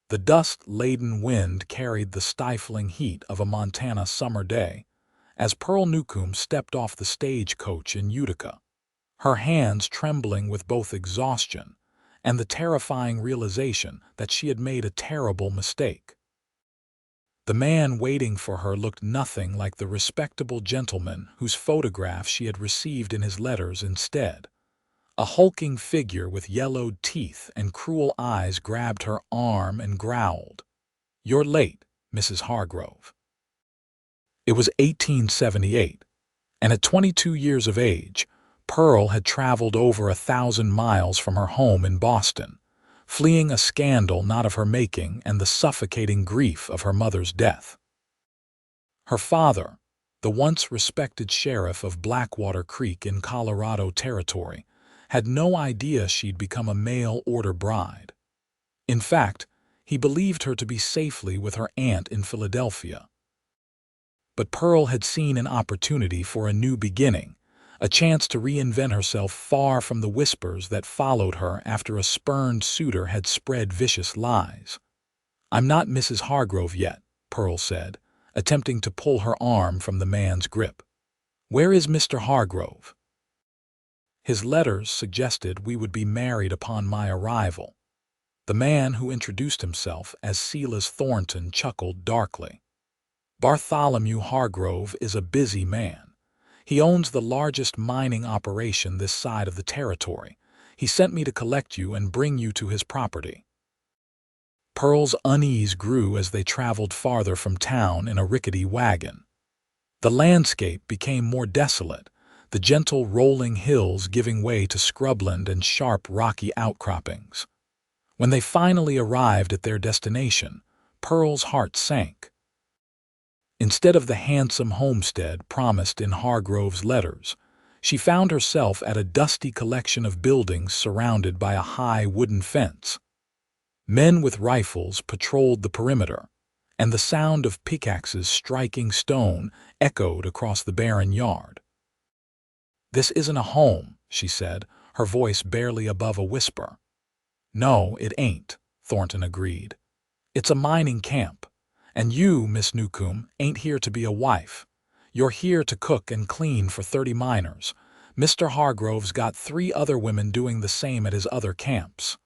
The dust-laden wind carried the stifling heat of a Montana summer day as Pearl Newcombe stepped off the stagecoach in Utica, her hands trembling with both exhaustion and the terrifying realization that she had made a terrible mistake. The man waiting for her looked nothing like the respectable gentleman whose photograph she had received in his letters instead. A hulking figure with yellowed teeth and cruel eyes grabbed her arm and growled, "You're late, Mrs. Hargrove." It was 1878, and at 22 years of age, Pearl had traveled over 1,000 miles from her home in Boston, fleeing a scandal not of her making and the suffocating grief of her mother's death. Her father, the once respected sheriff of Blackwater Creek in Colorado Territory, had no idea she'd become a mail-order bride. In fact, he believed her to be safely with her aunt in Philadelphia. But Pearl had seen an opportunity for a new beginning, a chance to reinvent herself far from the whispers that followed her after a spurned suitor had spread vicious lies. "I'm not Mrs. Hargrove yet," Pearl said, attempting to pull her arm from the man's grip. "Where is Mr. Hargrove?" "His letters suggested we would be married upon my arrival." The man who introduced himself as Silas Thornton chuckled darkly. "Bartholomew Hargrove is a busy man. He owns the largest mining operation this side of the territory. He sent me to collect you and bring you to his property." Pearl's unease grew as they traveled farther from town in a rickety wagon. The landscape became more desolate, the gentle rolling hills giving way to scrubland and sharp rocky outcroppings. When they finally arrived at their destination, Pearl's heart sank. Instead of the handsome homestead promised in Hargrove's letters, she found herself at a dusty collection of buildings surrounded by a high wooden fence. Men with rifles patrolled the perimeter, and the sound of pickaxes striking stone echoed across the barren yard. "This isn't a home," she said, her voice barely above a whisper. "No, it ain't," Thornton agreed. "It's a mining camp. And you, Miss Newcombe, ain't here to be a wife. You're here to cook and clean for 30 miners. Mr. Hargrove's got 3 other women doing the same at his other camps."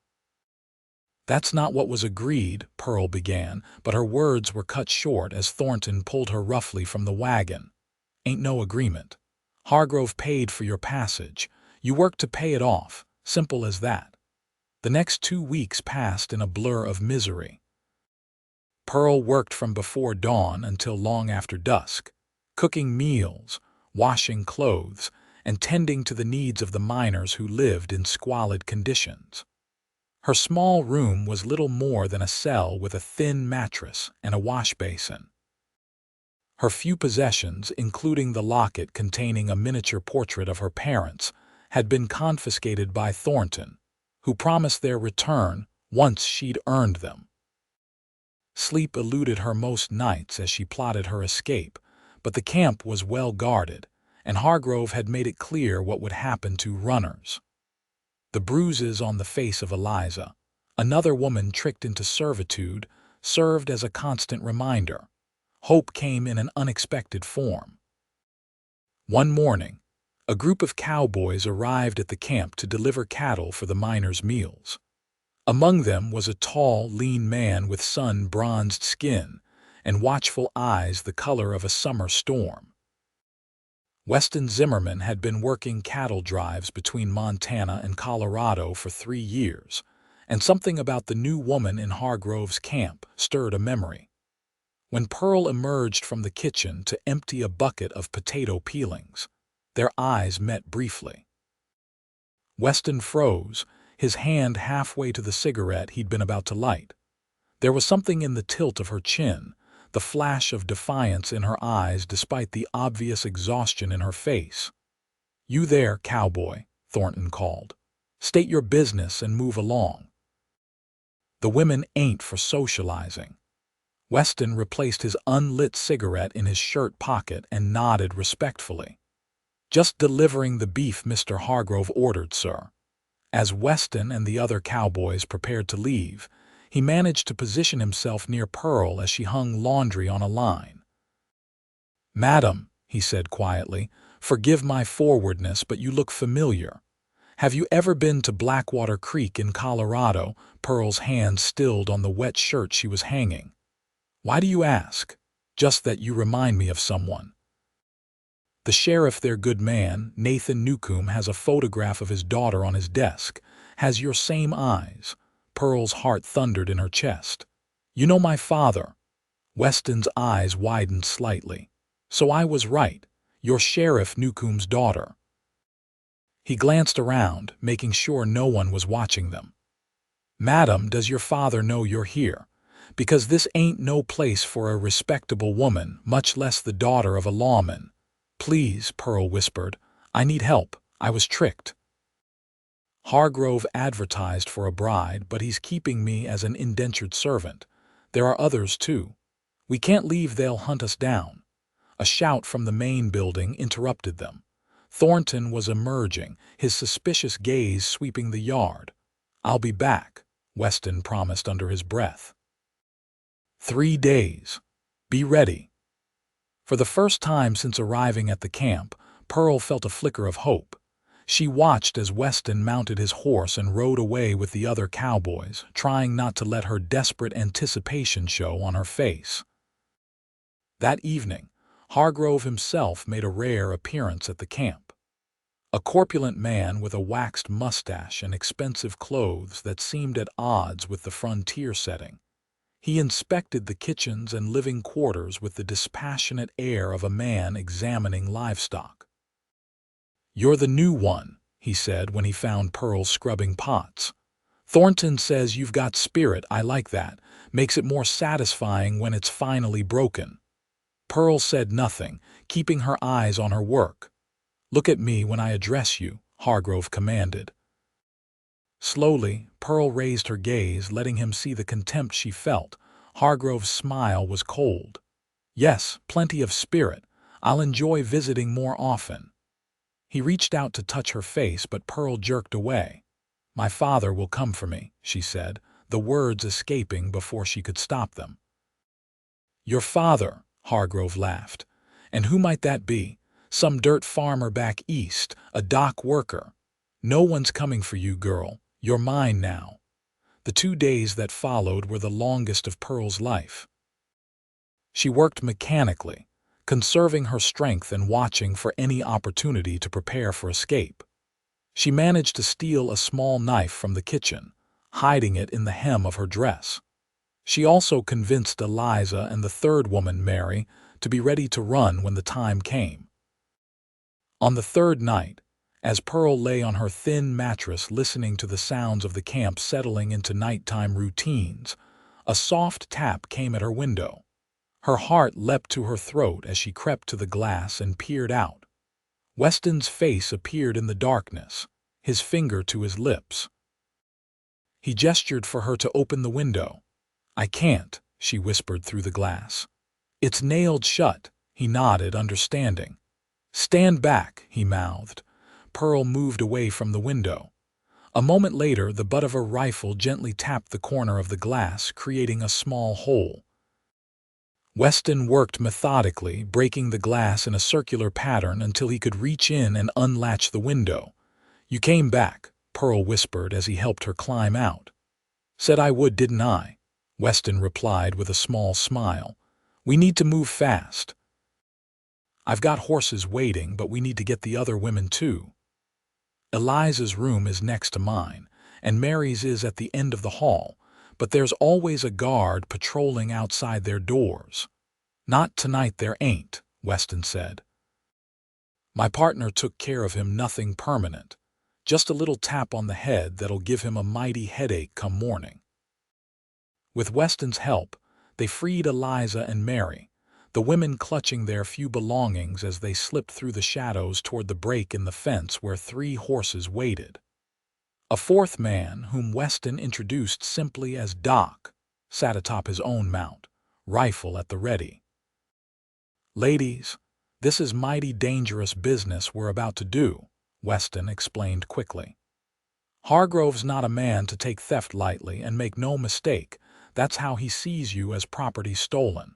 "That's not what was agreed," Pearl began, but her words were cut short as Thornton pulled her roughly from the wagon. "Ain't no agreement. Hargrove paid for your passage. You work to pay it off. Simple as that." The next 2 weeks passed in a blur of misery. Pearl worked from before dawn until long after dusk, cooking meals, washing clothes, and tending to the needs of the miners who lived in squalid conditions. Her small room was little more than a cell with a thin mattress and a wash basin. Her few possessions, including the locket containing a miniature portrait of her parents, had been confiscated by Thornton, who promised their return once she'd earned them. Sleep eluded her most nights as she plotted her escape, but the camp was well guarded, and Hargrove had made it clear what would happen to runners. The bruises on the face of Eliza, another woman tricked into servitude, served as a constant reminder. Hope came in an unexpected form. One morning, a group of cowboys arrived at the camp to deliver cattle for the miners' meals. Among them was a tall, lean man with sun-bronzed skin and watchful eyes the color of a summer storm. Weston Zimmerman had been working cattle drives between Montana and Colorado for 3 years, and something about the new woman in Hargrove's camp stirred a memory. When Pearl emerged from the kitchen to empty a bucket of potato peelings, their eyes met briefly. Weston froze, his hand halfway to the cigarette he'd been about to light. There was something in the tilt of her chin, the flash of defiance in her eyes despite the obvious exhaustion in her face. "You there, cowboy," Thornton called. "State your business and move along." "The women ain't for socializing." Weston replaced his unlit cigarette in his shirt pocket and nodded respectfully. "Just delivering the beef Mr. Hargrove ordered, sir." As Weston and the other cowboys prepared to leave, He managed to position himself near Pearl as she hung laundry on a line. "Madam," he said quietly, "forgive my forwardness, but you look familiar. Have you ever been to Blackwater Creek in Colorado?" Pearl's hand stilled on the wet shirt she was hanging. "Why do you ask?" "Just that you remind me of someone. The sheriff, their good man, Nathan Newcombe, has a photograph of his daughter on his desk. Has your same eyes." Pearl's heart thundered in her chest. "You know my father." Weston's eyes widened slightly. "So I was right. You're Sheriff Newcombe's daughter." He glanced around, making sure no one was watching them. "Madam, does your father know you're here? Because this ain't no place for a respectable woman, much less the daughter of a lawman." "Please," Pearl whispered. "I need help. I was tricked. Hargrove advertised for a bride, but he's keeping me as an indentured servant. There are others, too. We can't leave, they'll hunt us down." A shout from the main building interrupted them. Thornton was emerging, his suspicious gaze sweeping the yard. "I'll be back," Weston promised under his breath. 3 days. Be ready. For the first time since arriving at the camp, Pearl felt a flicker of hope. She watched as Weston mounted his horse and rode away with the other cowboys, trying not to let her desperate anticipation show on her face. That evening, Hargrove himself made a rare appearance at the camp. A corpulent man with a waxed mustache and expensive clothes that seemed at odds with the frontier setting. He inspected the kitchens and living quarters with the dispassionate air of a man examining livestock. "You're the new one," he said when he found Pearl scrubbing pots. "Thornton says you've got spirit. I like that. Makes it more satisfying when it's finally broken." Pearl said nothing, keeping her eyes on her work. "Look at me when I address you," Hargrove commanded. Slowly, Pearl raised her gaze, letting him see the contempt she felt. Hargrove's smile was cold. "Yes, plenty of spirit. I'll enjoy visiting more often." He reached out to touch her face, but Pearl jerked away. "My father will come for me," she said, the words escaping before she could stop them. "Your father?" Hargrove laughed. "And who might that be? Some dirt farmer back east, a dock worker. No one's coming for you, girl. You're mine now." The 2 days that followed were the longest of Pearl's life. She worked mechanically, conserving her strength and watching for any opportunity to prepare for escape. She managed to steal a small knife from the kitchen, hiding it in the hem of her dress. She also convinced Eliza and the third woman, Mary, to be ready to run when the time came. On the 3rd night, as Pearl lay on her thin mattress listening to the sounds of the camp settling into nighttime routines, a soft tap came at her window. Her heart leapt to her throat as she crept to the glass and peered out. Weston's face appeared in the darkness, his finger to his lips. He gestured for her to open the window. "I can't," she whispered through the glass. "It's nailed shut." He nodded, understanding. "Stand back," he mouthed. Pearl moved away from the window. A moment later, the butt of a rifle gently tapped the corner of the glass, creating a small hole. Weston worked methodically, breaking the glass in a circular pattern until he could reach in and unlatch the window. "You came back," Pearl whispered as he helped her climb out. "Said I would, didn't I?" Weston replied with a small smile. "We need to move fast. I've got horses waiting, but we need to get the other women too. Eliza's room is next to mine, and Mary's is at the end of the hall, but there's always a guard patrolling outside their doors." "Not tonight there ain't," Weston said. "My partner took care of him, nothing permanent. Just a little tap on the head that'll give him a mighty headache come morning." With Weston's help, they freed Eliza and Mary, the women clutching their few belongings as they slipped through the shadows toward the break in the fence where 3 horses waited. A 4th man, whom Weston introduced simply as Doc, sat atop his own mount, rifle at the ready. "Ladies, this is mighty dangerous business we're about to do," Weston explained quickly. "Hargrove's not a man to take theft lightly, and make no mistake, That's how he sees you, as property stolen.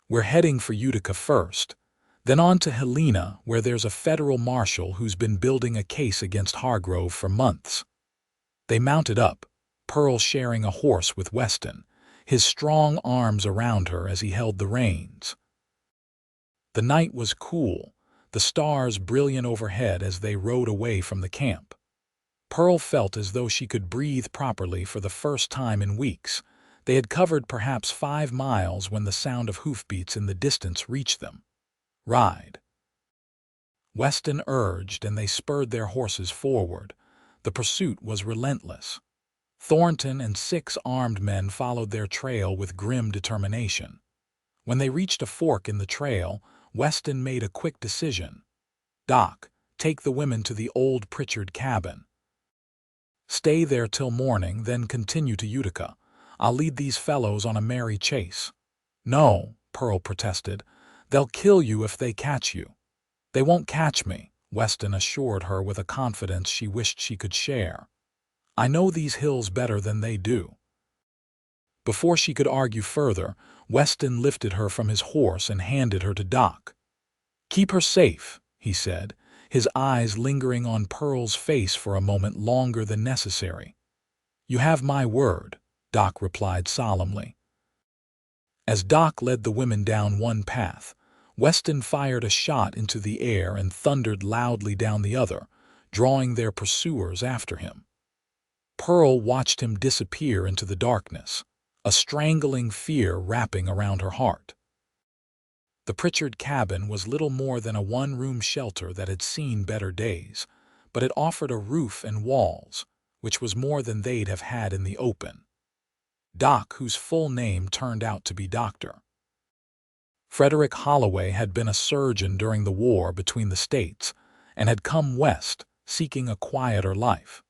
We're heading for Utica first, then on to Helena, where there's a federal marshal who's been building a case against Hargrove for months." They mounted up, Pearl sharing a horse with Weston, his strong arms around her as he held the reins. The night was cool, the stars brilliant overhead as they rode away from the camp. Pearl felt as though she could breathe properly for the first time in weeks. They had covered perhaps 5 miles when the sound of hoofbeats in the distance reached them. "Ride," Weston urged, and they spurred their horses forward. The pursuit was relentless. Thornton and 6 armed men followed their trail with grim determination. When they reached a fork in the trail, Weston made a quick decision. "Doc, take the women to the old Pritchard cabin. Stay there till morning, then continue to Utica. I'll lead these fellows on a merry chase." "No," Pearl protested. "They'll kill you if they catch you." "They won't catch me," Weston assured her with a confidence she wished she could share. "I know these hills better than they do." Before she could argue further, Weston lifted her from his horse and handed her to Doc. "Keep her safe," he said, his eyes lingering on Pearl's face for a moment longer than necessary. "You have my word," Doc replied solemnly. As Doc led the women down one path, Weston fired a shot into the air and thundered loudly down the other, drawing their pursuers after him. Pearl watched him disappear into the darkness, a strangling fear wrapping around her heart. The Pritchard cabin was little more than a one-room shelter that had seen better days, but it offered a roof and walls, which was more than they'd have had in the open. Doc, whose full name turned out to be Dr. Frederick Holloway, had been a surgeon during the war between the states and had come west seeking a quieter life.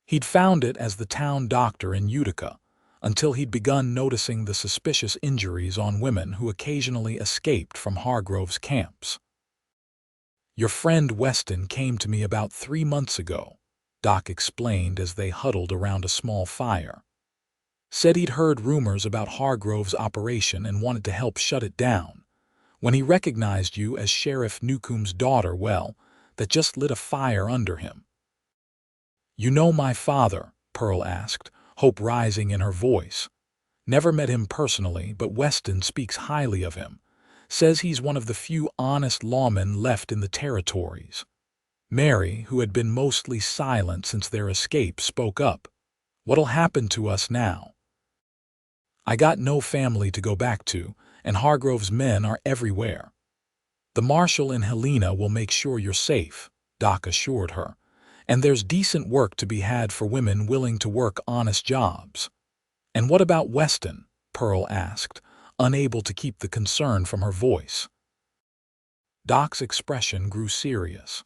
He'd found it as the town doctor in Utica, until he'd begun noticing the suspicious injuries on women who occasionally escaped from Hargrove's camps. "Your friend Weston came to me about 3 months ago," Doc explained as they huddled around a small fire. "Said he'd heard rumors about Hargrove's operation and wanted to help shut it down. When he recognized you as Sheriff Newcombe's daughter, well, that just lit a fire under him." "You know my father?" Pearl asked, hope rising in her voice. "Never met him personally, but Weston speaks highly of him. Says he's one of the few honest lawmen left in the territories." Mary, who had been mostly silent since their escape, spoke up. "What'll happen to us now? I got no family to go back to, and Hargrove's men are everywhere." "The marshal in Helena will make sure you're safe," Doc assured her. "And there's decent work to be had for women willing to work honest jobs." "And what about Weston?" Pearl asked, unable to keep the concern from her voice. Doc's expression grew serious.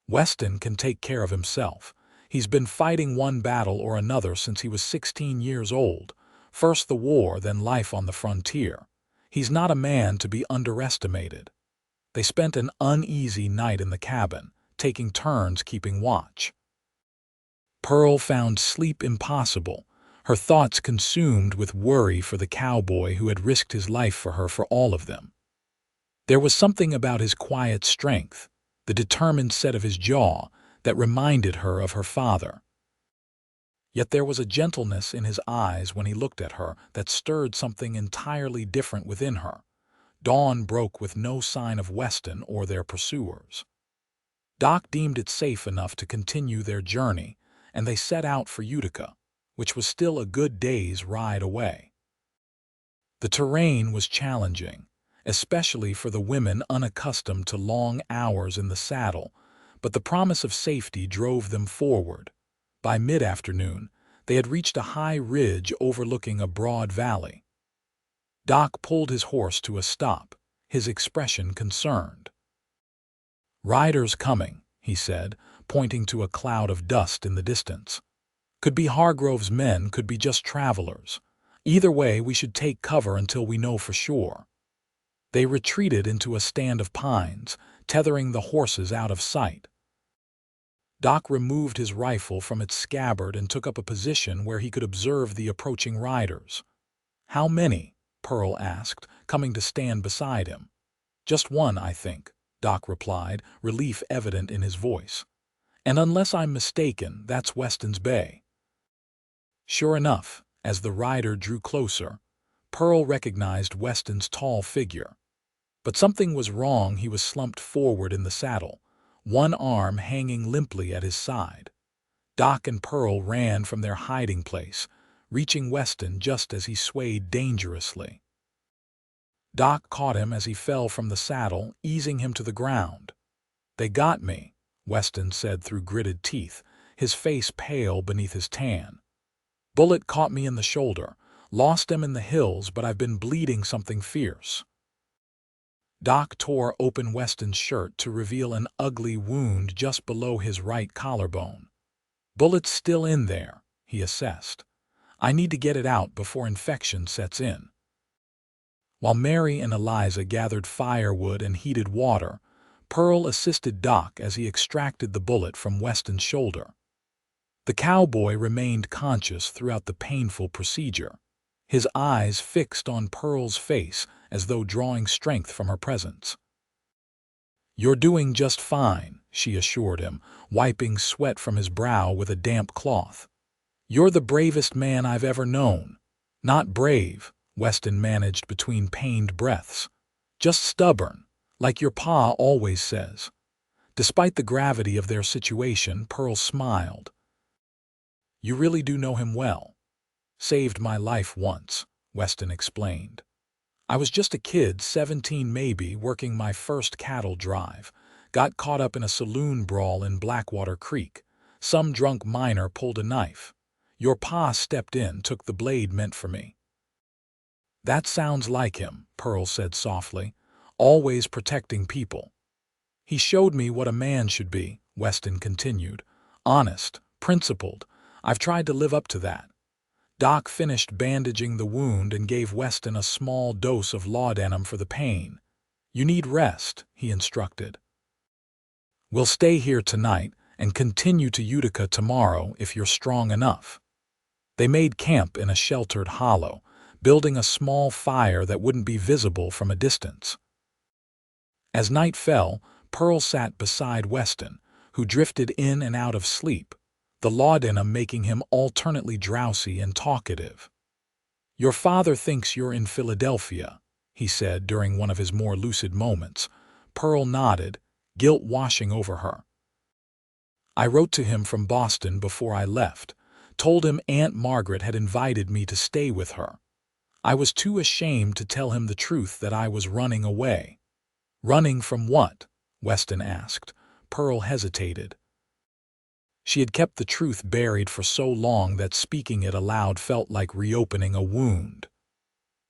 "Weston can take care of himself. He's been fighting one battle or another since he was 16 years old, first the war, then life on the frontier. He's not a man to be underestimated." They spent an uneasy night in the cabin, taking turns keeping watch. Pearl found sleep impossible, her thoughts consumed with worry for the cowboy who had risked his life for her, for all of them. There was something about his quiet strength, the determined set of his jaw, that reminded her of her father. Yet there was a gentleness in his eyes when he looked at her that stirred something entirely different within her. Dawn broke with no sign of Weston or their pursuers. Doc deemed it safe enough to continue their journey, and they set out for Utica, which was still a good day's ride away. The terrain was challenging, especially for the women unaccustomed to long hours in the saddle, but the promise of safety drove them forward. By mid-afternoon, they had reached a high ridge overlooking a broad valley. Doc pulled his horse to a stop, his expression concerned. "Riders coming," he said, pointing to a cloud of dust in the distance. "Could be Hargrove's men, could be just travelers. Either way, we should take cover until we know for sure." They retreated into a stand of pines, tethering the horses out of sight. Doc removed his rifle from its scabbard and took up a position where he could observe the approaching riders. "How many?" Pearl asked, coming to stand beside him. "Just one, I think," Doc replied, relief evident in his voice. "And unless I'm mistaken, that's Weston's bay." Sure enough, as the rider drew closer, Pearl recognized Weston's tall figure. But something was wrong. He was slumped forward in the saddle, one arm hanging limply at his side. Doc and Pearl ran from their hiding place, reaching Weston just as he swayed dangerously. Doc caught him as he fell from the saddle, easing him to the ground. "They got me," Weston said through gritted teeth, his face pale beneath his tan. "Bullet caught me in the shoulder. Lost him in the hills, but I've been bleeding something fierce." Doc tore open Weston's shirt to reveal an ugly wound just below his right collarbone. "Bullet's still in there," he assessed. "I need to get it out before infection sets in." While Mary and Eliza gathered firewood and heated water, Pearl assisted Doc as he extracted the bullet from Weston's shoulder. The cowboy remained conscious throughout the painful procedure, his eyes fixed on Pearl's face as though drawing strength from her presence. "You're doing just fine," she assured him, wiping sweat from his brow with a damp cloth. "You're the bravest man I've ever known." "Not brave," Weston managed between pained breaths. "Just stubborn, like your pa always says." Despite the gravity of their situation, Pearl smiled. "You really do know him well." "Saved my life once," Weston explained. "I was just a kid, 17 maybe, working my first cattle drive. Got caught up in a saloon brawl in Blackwater Creek. Some drunk miner pulled a knife. Your pa stepped in, took the blade meant for me." "That sounds like him," Pearl said softly, "always protecting people." "He showed me what a man should be," Weston continued. "Honest, principled. I've tried to live up to that." Doc finished bandaging the wound and gave Weston a small dose of laudanum for the pain. "You need rest," he instructed. "We'll stay here tonight and continue to Utica tomorrow if you're strong enough." They made camp in a sheltered hollow, building a small fire that wouldn't be visible from a distance. As night fell, Pearl sat beside Weston, who drifted in and out of sleep, the laudanum making him alternately drowsy and talkative. "Your father thinks you're in Philadelphia," he said during one of his more lucid moments. Pearl nodded, guilt washing over her. "I wrote to him from Boston before I left, told him Aunt Margaret had invited me to stay with her. I was too ashamed to tell him the truth that I was running away." "Running from what?" Weston asked. Pearl hesitated. She had kept the truth buried for so long that speaking it aloud felt like reopening a wound.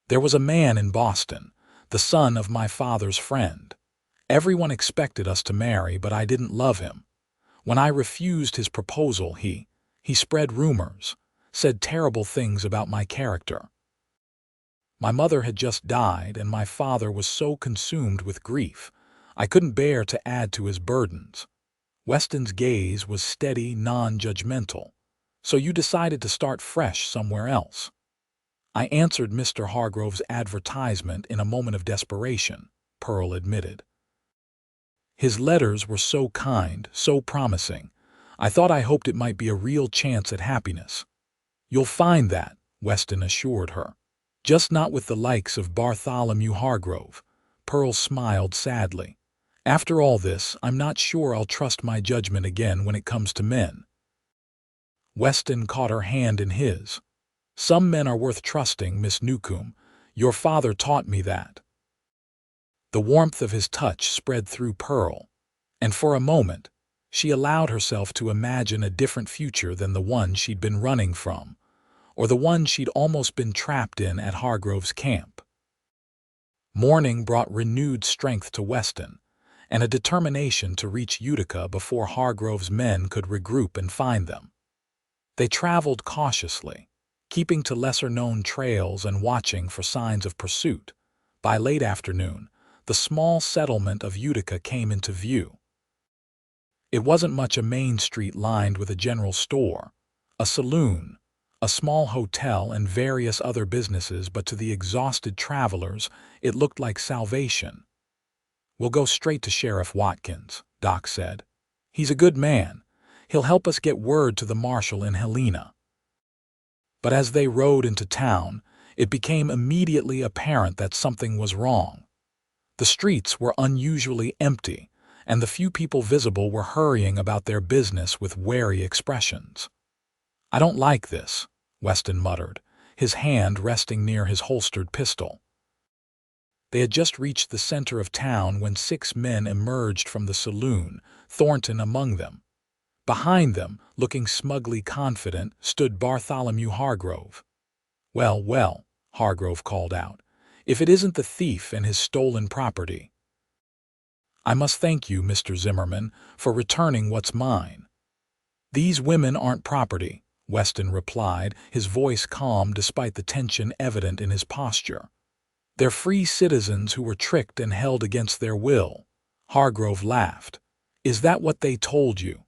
"There was a man in Boston, the son of my father's friend. Everyone expected us to marry, but I didn't love him. When I refused his proposal, he spread rumors, said terrible things about my character. My mother had just died, and my father was so consumed with grief, I couldn't bear to add to his burdens." Weston's gaze was steady, non-judgmental. "So you decided to start fresh somewhere else." "I answered Mr. Hargrove's advertisement in a moment of desperation," Pearl admitted. "His letters were so kind, so promising. I hoped it might be a real chance at happiness." "You'll find that," Weston assured her. "Just not with the likes of Bartholomew Hargrove." Pearl smiled sadly. "After all this, I'm not sure I'll trust my judgment again when it comes to men." Weston caught her hand in his. "Some men are worth trusting, Miss Newcombe. Your father taught me that." The warmth of his touch spread through Pearl, and for a moment, she allowed herself to imagine a different future than the one she'd been running from, or the one she'd almost been trapped in at Hargrove's camp. Morning brought renewed strength to Weston, and a determination to reach Utica before Hargrove's men could regroup and find them. They traveled cautiously, keeping to lesser-known trails and watching for signs of pursuit. By late afternoon, the small settlement of Utica came into view. It wasn't much a main street lined with a general store, a saloon, a small hotel, and various other businesses, but to the exhausted travelers, it looked like salvation. "We'll go straight to Sheriff Watkins," Doc said. "He's a good man. He'll help us get word to the marshal in Helena." But as they rode into town, it became immediately apparent that something was wrong. The streets were unusually empty, and the few people visible were hurrying about their business with wary expressions. "I don't like this," Weston muttered, his hand resting near his holstered pistol. They had just reached the center of town when 6 men emerged from the saloon, Thornton among them. Behind them, looking smugly confident, stood Bartholomew Hargrove. "Well, well," Hargrove called out, "if it isn't the thief and his stolen property." "I must thank you, Mr. Zimmerman, for returning what's mine." "These women aren't property," Weston replied, his voice calm despite the tension evident in his posture. "They're free citizens who were tricked and held against their will." Hargrove laughed. "Is that what they told you?"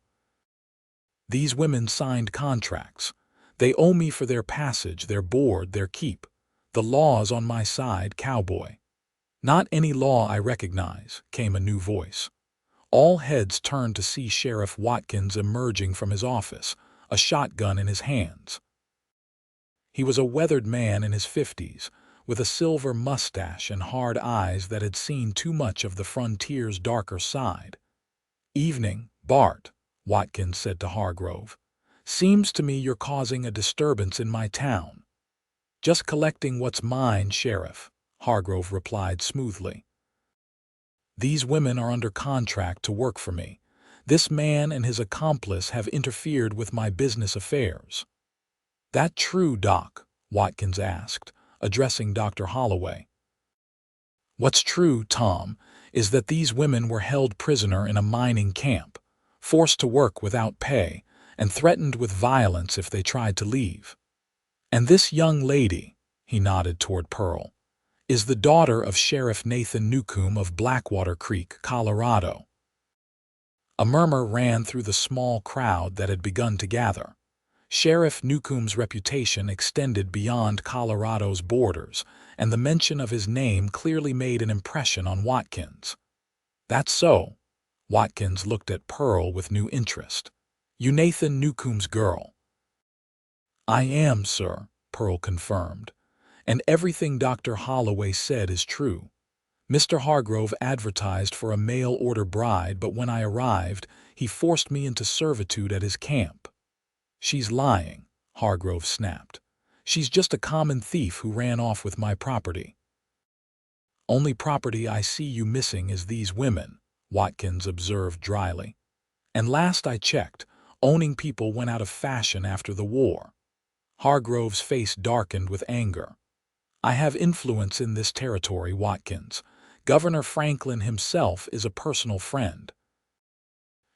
"These women signed contracts. They owe me for their passage, their board, their keep. The law's on my side, Cowboy." "Not any law I recognize," came a new voice. All heads turned to see Sheriff Watkins emerging from his office, a shotgun in his hands. He was a weathered man in his 50s, with a silver mustache and hard eyes that had seen too much of the frontier's darker side. "Evening, Bart," Watkins said to Hargrove. "Seems to me you're causing a disturbance in my town." "Just collecting what's mine, Sheriff," Hargrove replied smoothly. "These women are under contract to work for me. This man and his accomplice have interfered with my business affairs." "That true, Doc?" Watkins asked, addressing Dr. Holloway. "What's true, Tom, is that these women were held prisoner in a mining camp, forced to work without pay, and threatened with violence if they tried to leave. And this young lady," he nodded toward Pearl, "is the daughter of Sheriff Nathan Newcombe of Blackwater Creek, Colorado." A murmur ran through the small crowd that had begun to gather. Sheriff Newcombe's reputation extended beyond Colorado's borders, and the mention of his name clearly made an impression on Watkins. "That's so." Watkins looked at Pearl with new interest. "You Nathan Newcombe's girl?" "I am, sir," Pearl confirmed. "And everything Dr. Holloway said is true. Mr. Hargrove advertised for a mail-order bride, but when I arrived, he forced me into servitude at his camp." "She's lying," Hargrove snapped. "She's just a common thief who ran off with my property." "Only property I see you missing is these women," Watkins observed dryly. "And last I checked, owning people went out of fashion after the war." Hargrove's face darkened with anger. "I have influence in this territory, Watkins. Governor Franklin himself is a personal friend.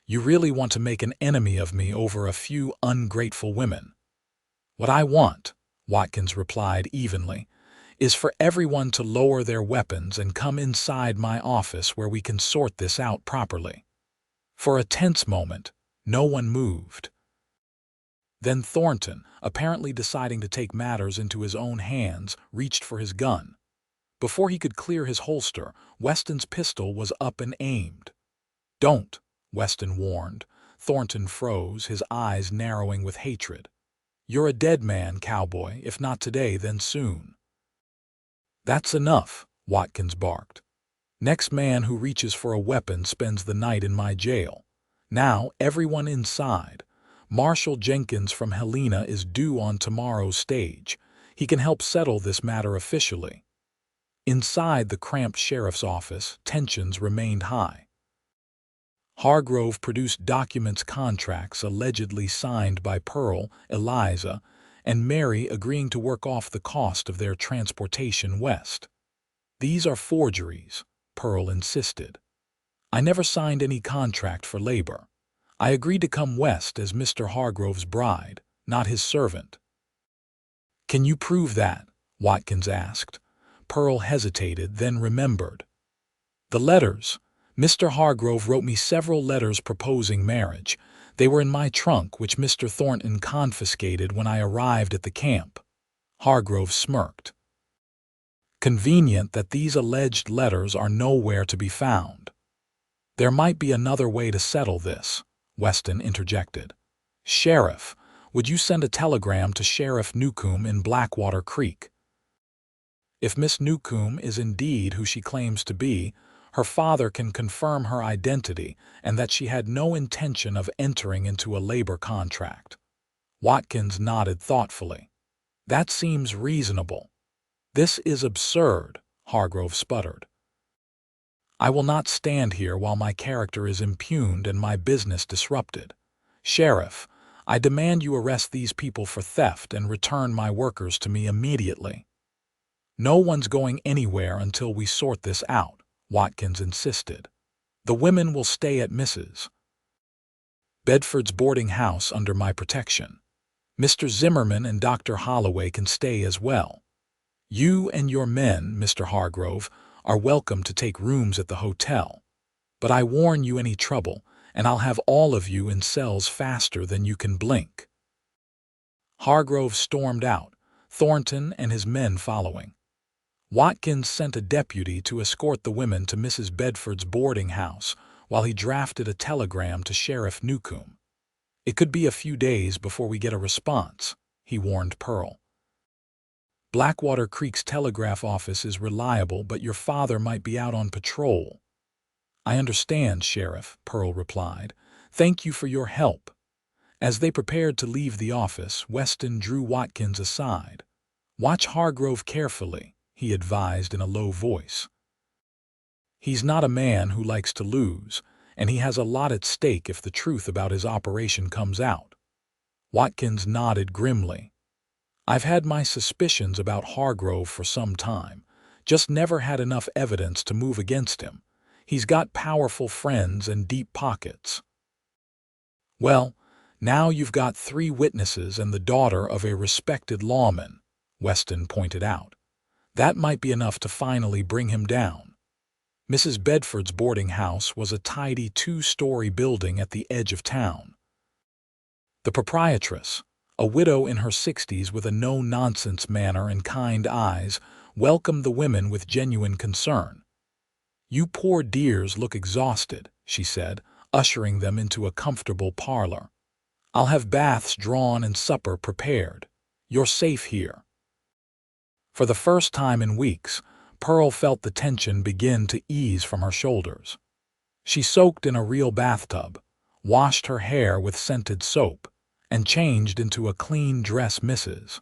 You really want to make an enemy of me over a few ungrateful women?" "What I want," Watkins replied evenly, "is for everyone to lower their weapons and come inside my office where we can sort this out properly." For a tense moment, no one moved. Then Thornton, apparently deciding to take matters into his own hands, reached for his gun. Before he could clear his holster, Weston's pistol was up and aimed. "Don't," Weston warned. Thornton froze, his eyes narrowing with hatred. "You're a dead man, Cowboy, if not today, then soon." "That's enough," Watkins barked. "Next man who reaches for a weapon spends the night in my jail. Now, everyone inside. Marshal Jenkins from Helena is due on tomorrow's stage. He can help settle this matter officially." Inside the cramped sheriff's office, tensions remained high. Hargrove produced contracts allegedly signed by Pearl, Eliza, and Mary, agreeing to work off the cost of their transportation west. "These are forgeries," Pearl insisted. "I never signed any contract for labor. I agreed to come west as Mr. Hargrove's bride, not his servant." "Can you prove that?" Watkins asked. Pearl hesitated, then remembered. "The letters. Mr. Hargrove wrote me several letters proposing marriage. They were in my trunk, which Mr. Thornton confiscated when I arrived at the camp." Hargrove smirked. "Convenient that these alleged letters are nowhere to be found." "There might be another way to settle this," Weston interjected. "Sheriff, would you send a telegram to Sheriff Newcombe in Blackwater Creek? If Miss Newcombe is indeed who she claims to be, her father can confirm her identity and that she had no intention of entering into a labor contract." Watkins nodded thoughtfully. "That seems reasonable." "This is absurd," Hargrove sputtered. "I will not stand here while my character is impugned and my business disrupted. Sheriff, I demand you arrest these people for theft and return my workers to me immediately." "No one's going anywhere until we sort this out," Watkins insisted. "The women will stay at Mrs. Bedford's boarding house under my protection. Mr. Zimmerman and Dr. Holloway can stay as well. You and your men, Mr. Hargrove, are welcome to take rooms at the hotel. But I warn you, any trouble, and I'll have all of you in cells faster than you can blink." Hargrove stormed out, Thornton and his men following. Watkins sent a deputy to escort the women to Mrs. Bedford's boarding house while he drafted a telegram to Sheriff Newcombe. "It could be a few days before we get a response," he warned Pearl. "Blackwater Creek's telegraph office is reliable, but your father might be out on patrol." "I understand, Sheriff," Pearl replied. "Thank you for your help." As they prepared to leave the office, Weston drew Watkins aside. "Watch Hargrove carefully," he advised in a low voice. "He's not a man who likes to lose, and he has a lot at stake if the truth about his operation comes out." Watkins nodded grimly. "I've had my suspicions about Hargrove for some time, just never had enough evidence to move against him. He's got powerful friends and deep pockets." "Well, now you've got 3 witnesses and the daughter of a respected lawman," Weston pointed out. "That might be enough to finally bring him down." Mrs. Bedford's boarding house was a tidy 2-story building at the edge of town. The proprietress, a widow in her 60s with a no-nonsense manner and kind eyes, welcomed the women with genuine concern. "You poor dears look exhausted," she said, ushering them into a comfortable parlor. "I'll have baths drawn and supper prepared. You're safe here." For the first time in weeks, Pearl felt the tension begin to ease from her shoulders. She soaked in a real bathtub, washed her hair with scented soap, and changed into a clean dress. Mrs.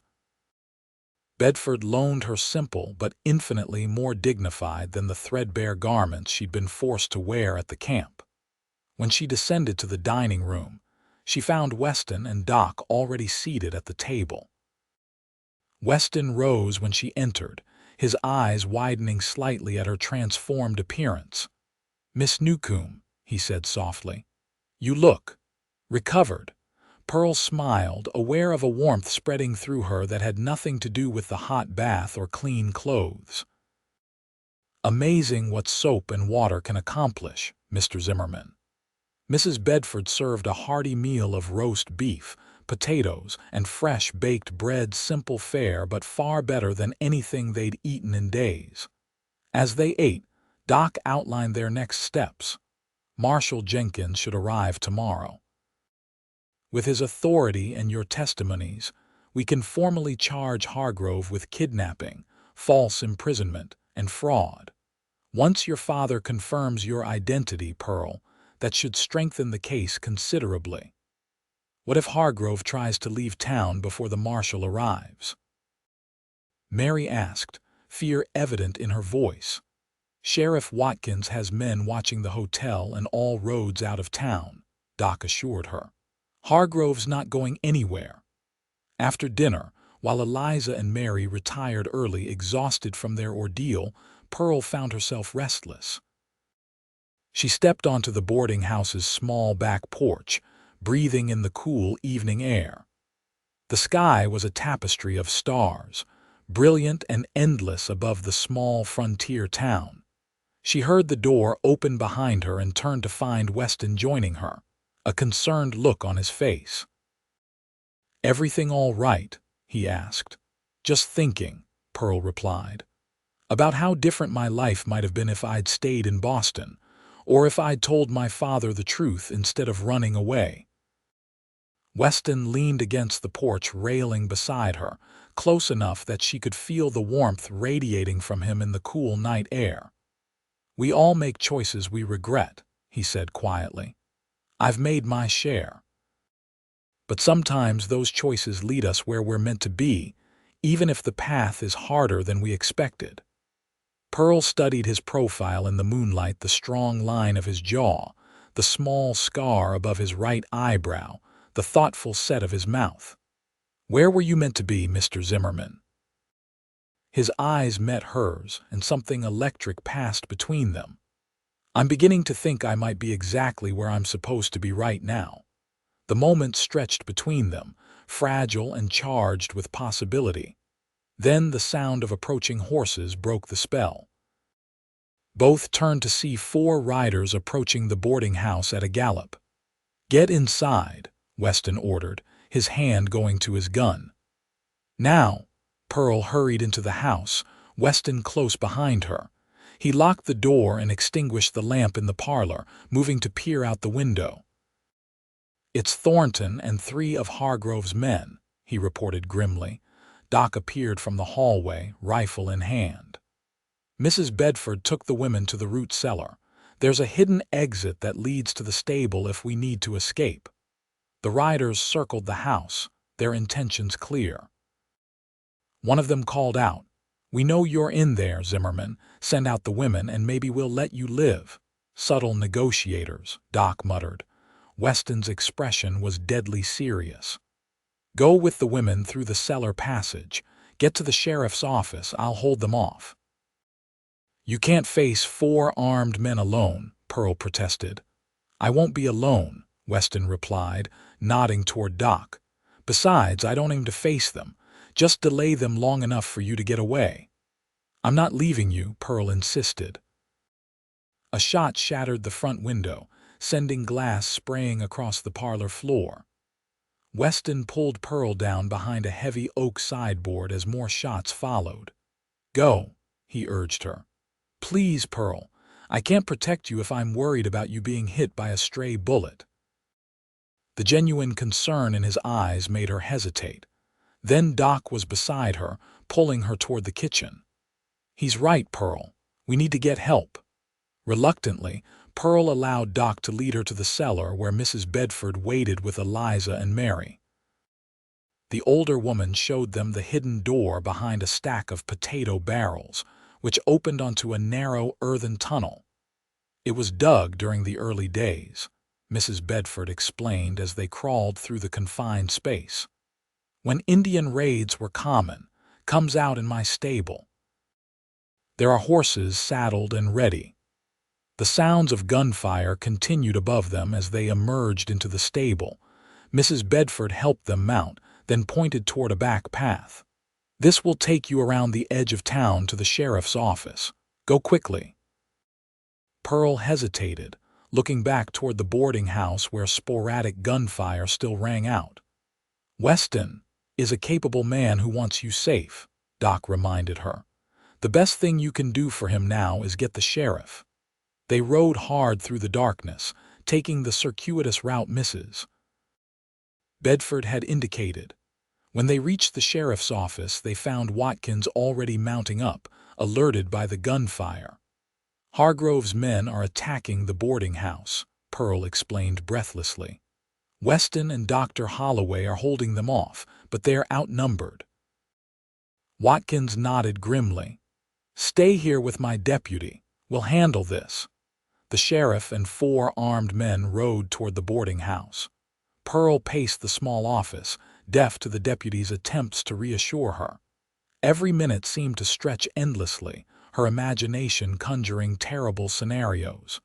Bedford loaned her simple but infinitely more dignified than the threadbare garments she'd been forced to wear at the camp. When she descended to the dining room, she found Weston and Doc already seated at the table. Weston rose when she entered, his eyes widening slightly at her transformed appearance. "Miss Newcombe," he said softly, "you look recovered." Pearl smiled, aware of a warmth spreading through her that had nothing to do with the hot bath or clean clothes. "Amazing what soap and water can accomplish, Mr. Zimmerman." Mrs. Bedford served a hearty meal of roast beef, potatoes, and fresh baked bread, simple fare but far better than anything they'd eaten in days. As they ate, Doc outlined their next steps. Marshal Jenkins should arrive tomorrow. "With his authority and your testimonies, we can formally charge Hargrove with kidnapping, false imprisonment, and fraud. Once your father confirms your identity, Pearl, that should strengthen the case considerably." "What if Hargrove tries to leave town before the marshal arrives?" Mary asked, fear evident in her voice. "Sheriff Watkins has men watching the hotel and all roads out of town," Doc assured her. "Hargrove's not going anywhere." After dinner, while Eliza and Mary retired early, exhausted from their ordeal, Pearl found herself restless. She stepped onto the boarding house's small back porch, breathing in the cool evening air. The sky was a tapestry of stars, brilliant and endless above the small frontier town. She heard the door open behind her and turned to find Weston joining her, a concerned look on his face. "Everything all right?" he asked. "Just thinking," Pearl replied, "about how different my life might have been if I'd stayed in Boston, or if I'd told my father the truth instead of running away." Weston leaned against the porch railing beside her, close enough that she could feel the warmth radiating from him in the cool night air. "We all make choices we regret," he said quietly. "I've made my share. But sometimes those choices lead us where we're meant to be, even if the path is harder than we expected." Pearl studied his profile in the moonlight, the strong line of his jaw, the small scar above his right eyebrow, the thoughtful set of his mouth. "Where were you meant to be, Mr. Zimmerman?" His eyes met hers, and something electric passed between them. "I'm beginning to think I might be exactly where I'm supposed to be right now." The moment stretched between them, fragile and charged with possibility. Then the sound of approaching horses broke the spell. Both turned to see 4 riders approaching the boarding house at a gallop. "Get inside," Weston ordered, his hand going to his gun. "Now!" Pearl hurried into the house, Weston close behind her. He locked the door and extinguished the lamp in the parlor, moving to peer out the window. "It's Thornton and 3 of Hargrove's men," he reported grimly. Doc appeared from the hallway, rifle in hand. "Mrs. Bedford took the women to the root cellar. There's a hidden exit that leads to the stable if we need to escape." The riders circled the house, their intentions clear. One of them called out, "We know you're in there, Zimmerman. Send out the women and maybe we'll let you live." "Subtle negotiators," Doc muttered. Weston's expression was deadly serious. "Go with the women through the cellar passage. Get to the sheriff's office. I'll hold them off." "You can't face 4 armed men alone," Pearl protested. "I won't be alone," Weston replied, nodding toward Doc. "Besides, I don't aim to face them. Just delay them long enough for you to get away." "I'm not leaving you," Pearl insisted. A shot shattered the front window, sending glass spraying across the parlor floor. Weston pulled Pearl down behind a heavy oak sideboard as more shots followed. "Go," he urged her. "Please, Pearl. I can't protect you if I'm worried about you being hit by a stray bullet." The genuine concern in his eyes made her hesitate. Then Doc was beside her, pulling her toward the kitchen. "He's right, Pearl. We need to get help." Reluctantly, Pearl allowed Doc to lead her to the cellar where Mrs. Bedford waited with Eliza and Mary. The older woman showed them the hidden door behind a stack of potato barrels, which opened onto a narrow earthen tunnel. "It was dug during the early days," Mrs. Bedford explained as they crawled through the confined space. "When Indian raids were common. Comes out in my stable. There are horses saddled and ready." The sounds of gunfire continued above them as they emerged into the stable. Mrs. Bedford helped them mount, then pointed toward a back path. "This will take you around the edge of town to the sheriff's office. Go quickly." Pearl hesitated, looking back toward the boarding house where sporadic gunfire still rang out. "Weston is a capable man who wants you safe," Doc reminded her. "The best thing you can do for him now is get the sheriff." They rode hard through the darkness, taking the circuitous route Mrs. Bedford had indicated. When they reached the sheriff's office, they found Watkins already mounting up, alerted by the gunfire. "Hargrove's men are attacking the boarding house," Pearl explained breathlessly. "Weston and Dr. Holloway are holding them off, but they're outnumbered." Watkins nodded grimly. "Stay here with my deputy. We'll handle this." The sheriff and 4 armed men rode toward the boarding house. Pearl paced the small office, deaf to the deputy's attempts to reassure her. Every minute seemed to stretch endlessly, her imagination conjuring terrible scenarios.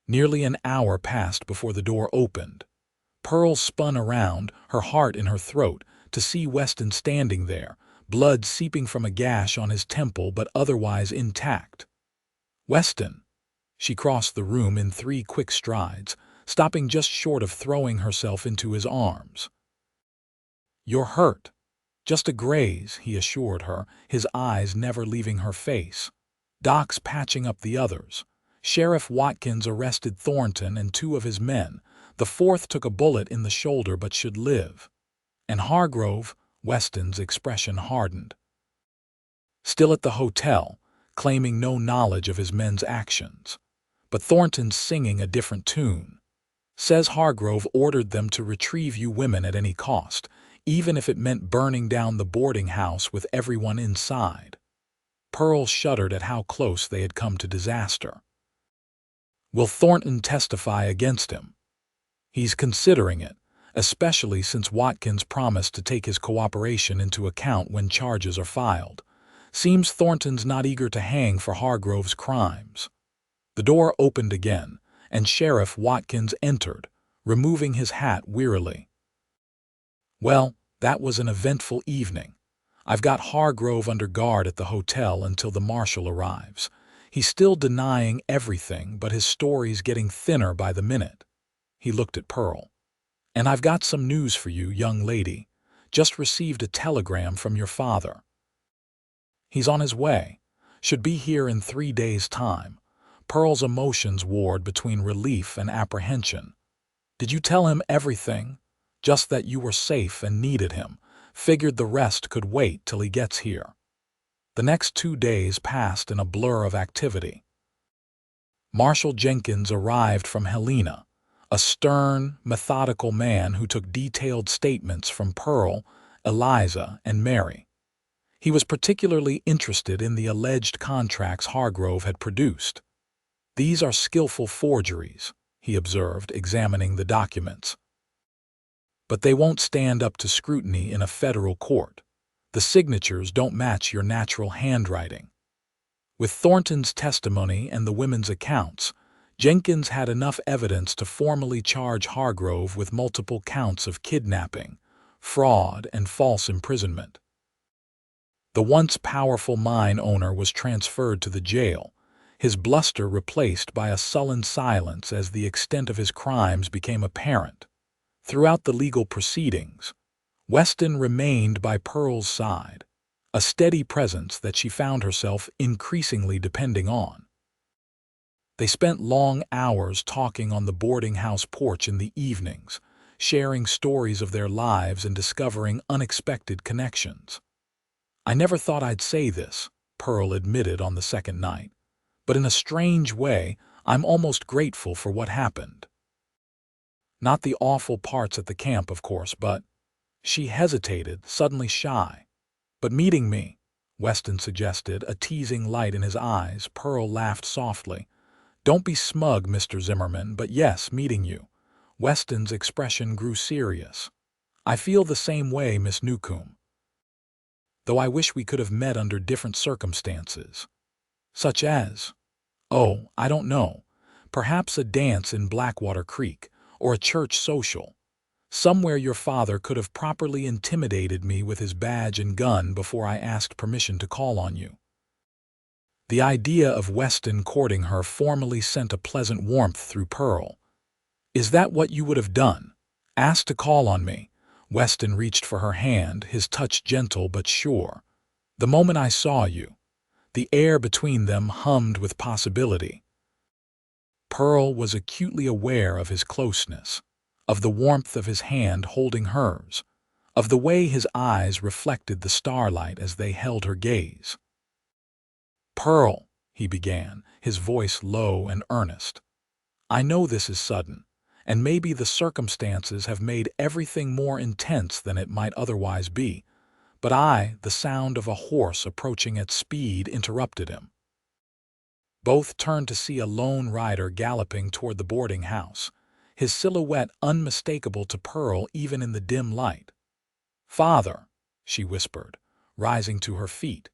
Nearly an hour passed before the door opened. Pearl spun around, her heart in her throat, to see Weston standing there, blood seeping from a gash on his temple but otherwise intact. Weston. She crossed the room in 3 quick strides, stopping just short of throwing herself into his arms. "You're hurt. Just a graze," he assured her, his eyes never leaving her face. "Doc's patching up the others. Sheriff Watkins arrested Thornton and 2 of his men. The 4th took a bullet in the shoulder but should live. And Hargrove," Weston's expression hardened. "Still at the hotel, claiming no knowledge of his men's actions. But Thornton's singing a different tune. Says Hargrove ordered them to retrieve you women at any cost, even if it meant burning down the boarding house with everyone inside." Pearl shuddered at how close they had come to disaster. "Will Thornton testify against him?" "He's considering it, especially since Watkins promised to take his cooperation into account when charges are filed. Seems Thornton's not eager to hang for Hargrove's crimes." The door opened again, and Sheriff Watkins entered, removing his hat wearily. "Well, that was an eventful evening. I've got Hargrove under guard at the hotel until the marshal arrives. He's still denying everything, but his story's getting thinner by the minute." He looked at Pearl. "And I've got some news for you, young lady. Just received a telegram from your father. He's on his way. Should be here in 3 days' time." Pearl's emotions warred between relief and apprehension. "Did you tell him everything? Just that you were safe and needed him. Figured the rest could wait till he gets here." The next 2 days passed in a blur of activity. Marshal Jenkins arrived from Helena, a stern, methodical man who took detailed statements from Pearl, Eliza, and Mary. He was particularly interested in the alleged contracts Hargrove had produced. "These are skillful forgeries," he observed, examining the documents. "But they won't stand up to scrutiny in a federal court. The signatures don't match your natural handwriting." With Thornton's testimony and the women's accounts, Jenkins had enough evidence to formally charge Hargrove with multiple counts of kidnapping, fraud, and false imprisonment. The once powerful mine owner was transferred to the jail, his bluster replaced by a sullen silence as the extent of his crimes became apparent. Throughout the legal proceedings, Weston remained by Pearl's side, a steady presence that she found herself increasingly depending on. They spent long hours talking on the boarding house porch in the evenings, sharing stories of their lives and discovering unexpected connections. "I never thought I'd say this," Pearl admitted on the second night, "but in a strange way, I'm almost grateful for what happened. Not the awful parts at the camp, of course, but—" She hesitated, suddenly shy. "But meeting me," Weston suggested, a teasing light in his eyes. Pearl laughed softly. "Don't be smug, Mr. Zimmerman, but yes, meeting you." Weston's expression grew serious. "I feel the same way, Miss Newcombe. Though I wish we could have met under different circumstances." "Such as?" "Oh, I don't know. Perhaps a dance in Blackwater Creek, or a church social. Somewhere your father could have properly intimidated me with his badge and gun before I asked permission to call on you." The idea of Weston courting her formally sent a pleasant warmth through Pearl. "Is that what you would have done? Asked to call on me?" Weston reached for her hand, his touch gentle but sure. "The moment I saw you." The air between them hummed with possibility. Pearl was acutely aware of his closeness, of the warmth of his hand holding hers, of the way his eyes reflected the starlight as they held her gaze. "Pearl," he began, his voice low and earnest, "I know this is sudden, and maybe the circumstances have made everything more intense than it might otherwise be, but the sound of a horse approaching at speed interrupted him." Both turned to see a lone rider galloping toward the boarding house, his silhouette unmistakable to Pearl even in the dim light. "Father," she whispered, rising to her feet.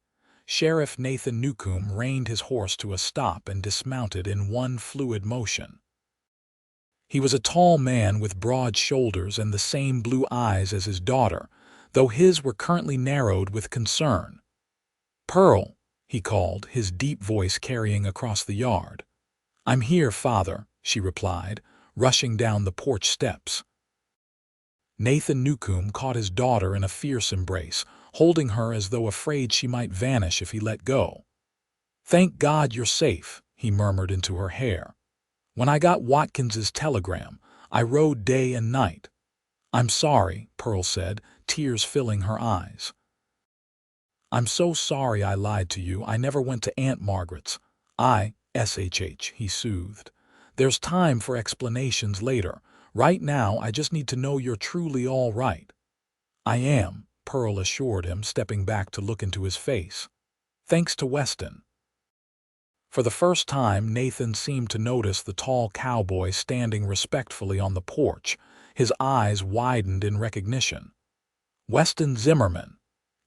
Sheriff Nathan Newcombe reined his horse to a stop and dismounted in one fluid motion. He was a tall man with broad shoulders and the same blue eyes as his daughter, though his were currently narrowed with concern. "Pearl," he called, his deep voice carrying across the yard. "I'm here, Father," she replied, rushing down the porch steps. Nathan Newcombe caught his daughter in a fierce embrace, holding her as though afraid she might vanish if he let go. "Thank God you're safe," he murmured into her hair. "When I got Watkins's telegram, I rode day and night." "I'm sorry," Pearl said, tears filling her eyes. "I'm so sorry I lied to you. I never went to Aunt Margaret's. SHH, he soothed. "There's time for explanations later. Right now, I just need to know you're truly all right." "I am," Pearl assured him, stepping back to look into his face. "Thanks to Weston." For the first time, Nathan seemed to notice the tall cowboy standing respectfully on the porch. His eyes widened in recognition. "Weston Zimmerman.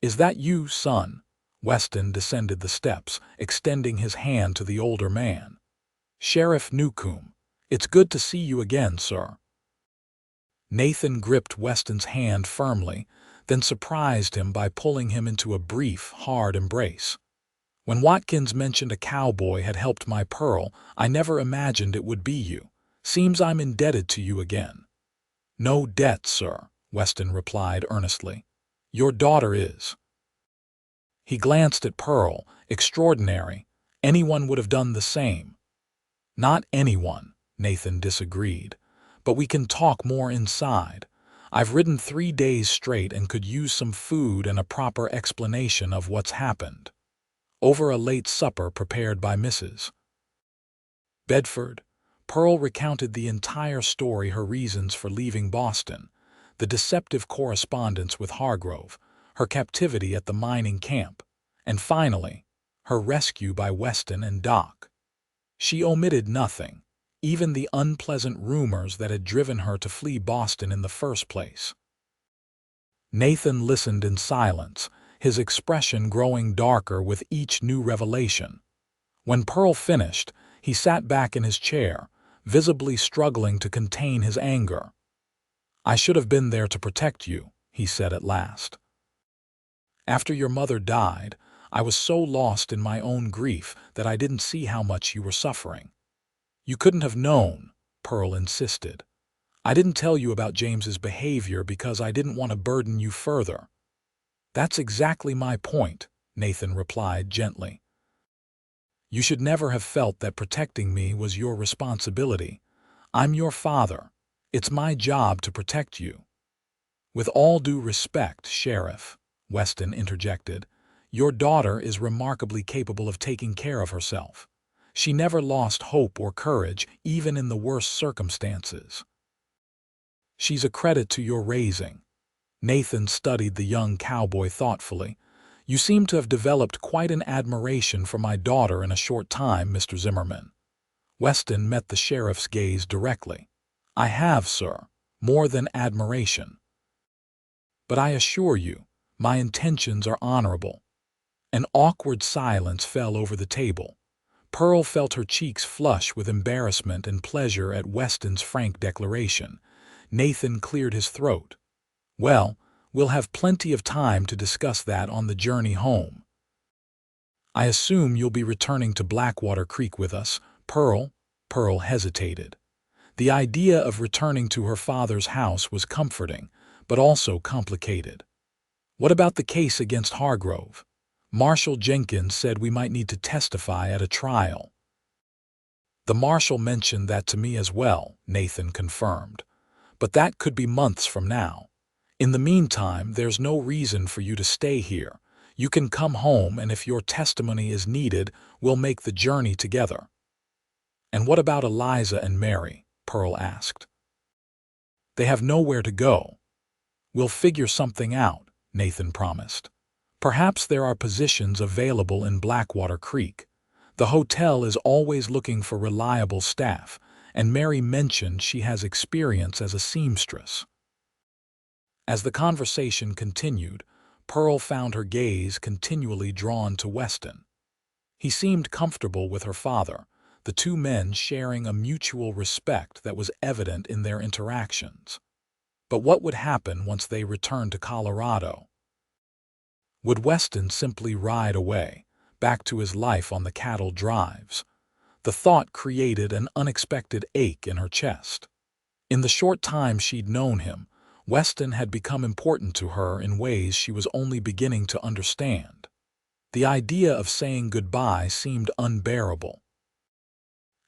Is that you, son?" Weston descended the steps, extending his hand to the older man. "Sheriff Newcombe. It's good to see you again, sir." Nathan gripped Weston's hand firmly, then surprised him by pulling him into a brief, hard embrace. "When Watkins mentioned a cowboy had helped my Pearl, I never imagined it would be you. Seems I'm indebted to you again." "No debt, sir," Weston replied earnestly. "Your daughter is." He glanced at Pearl. Extraordinary. Anyone would have done the same. "Not anyone," Nathan disagreed. "But we can talk more inside. I've ridden 3 days straight and could use some food and a proper explanation of what's happened." Over a late supper prepared by Mrs. Bedford, Pearl recounted the entire story, her reasons for leaving Boston, the deceptive correspondence with Hargrove, her captivity at the mining camp, and finally, her rescue by Weston and Doc. She omitted nothing, even the unpleasant rumors that had driven her to flee Boston in the first place. Nathan listened in silence, his expression growing darker with each new revelation. When Pearl finished, he sat back in his chair, visibly struggling to contain his anger. "I should have been there to protect you," he said at last. "After your mother died, I was so lost in my own grief that I didn't see how much you were suffering." "You couldn't have known," Pearl insisted. "I didn't tell you about James's behavior because I didn't want to burden you further." "That's exactly my point," Nathan replied gently. "You should never have felt that protecting me was your responsibility. I'm your father. It's my job to protect you." "With all due respect, Sheriff," Weston interjected, "your daughter is remarkably capable of taking care of herself. She never lost hope or courage, even in the worst circumstances. She's a credit to your raising." Nathan studied the young cowboy thoughtfully. "You seem to have developed quite an admiration for my daughter in a short time, Mr. Zimmerman." Weston met the sheriff's gaze directly. "I have, sir, more than admiration. But I assure you, my intentions are honorable." An awkward silence fell over the table. Pearl felt her cheeks flush with embarrassment and pleasure at Weston's frank declaration. Nathan cleared his throat. "Well, we'll have plenty of time to discuss that on the journey home. I assume you'll be returning to Blackwater Creek with us, Pearl?" Pearl hesitated. The idea of returning to her father's house was comforting, but also complicated. "What about the case against Hargrove? Marshal Jenkins said we might need to testify at a trial." "The marshal mentioned that to me as well," Nathan confirmed. "But that could be months from now. In the meantime, there's no reason for you to stay here. You can come home, and if your testimony is needed, we'll make the journey together." "And what about Eliza and Mary?" Pearl asked. "They have nowhere to go." "We'll figure something out," Nathan promised. "Perhaps there are positions available in Blackwater Creek. The hotel is always looking for reliable staff, and Mary mentioned she has experience as a seamstress." As the conversation continued, Pearl found her gaze continually drawn to Weston. He seemed comfortable with her father, the two men sharing a mutual respect that was evident in their interactions. But what would happen once they returned to Colorado? Would Weston simply ride away, back to his life on the cattle drives. The thought created an unexpected ache in her chest. In the short time she'd known him, Weston had become important to her in ways she was only beginning to understand. The idea of saying goodbye seemed unbearable.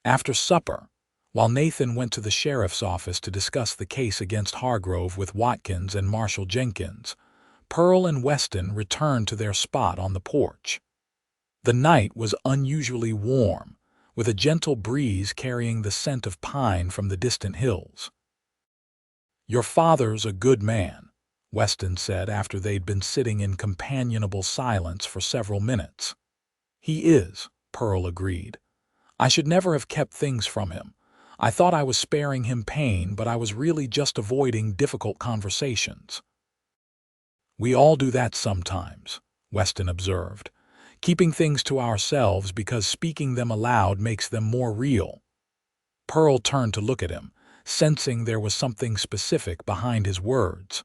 After supper, while Nathan went to the sheriff's office to discuss the case against Hargrove with Watkins and Marshal Jenkins, Pearl and Weston returned to their spot on the porch. The night was unusually warm, with a gentle breeze carrying the scent of pine from the distant hills. "Your father's a good man," Weston said after they'd been sitting in companionable silence for several minutes. "He is," Pearl agreed. "I should never have kept things from him. I thought I was sparing him pain, but I was really just avoiding difficult conversations." "We all do that sometimes," Weston observed, "keeping things to ourselves because speaking them aloud makes them more real." Pearl turned to look at him, sensing there was something specific behind his words.